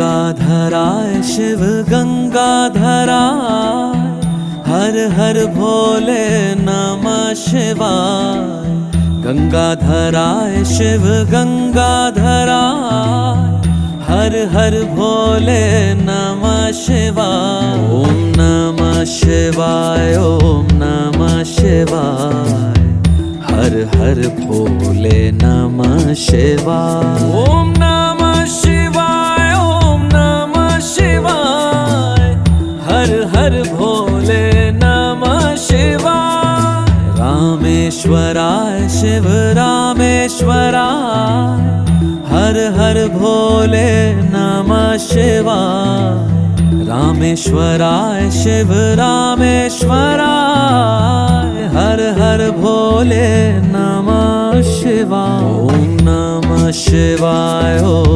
गंगाधराय शिव गंगाधराय, हर हर भोले नमः शिवाय। गंगाधराय शिव गंगाधराय, हर हर भोले नमः शिवाय। ओम नमः शिवाय, ओम नमः शिवाय, हर हर भोले नमः शिवाय। ओम नमः शिवाय, ओम नमः शिवाय, हर हर भोले नमः शिवाय। रामेश्वराय शिव रामेश्वराय, हर हर भोले नमः शिवाय। रामेश्वराय शिव रामेश्वराय, हर हर भोले नमः शिवाय। ओम नमः शिवाय।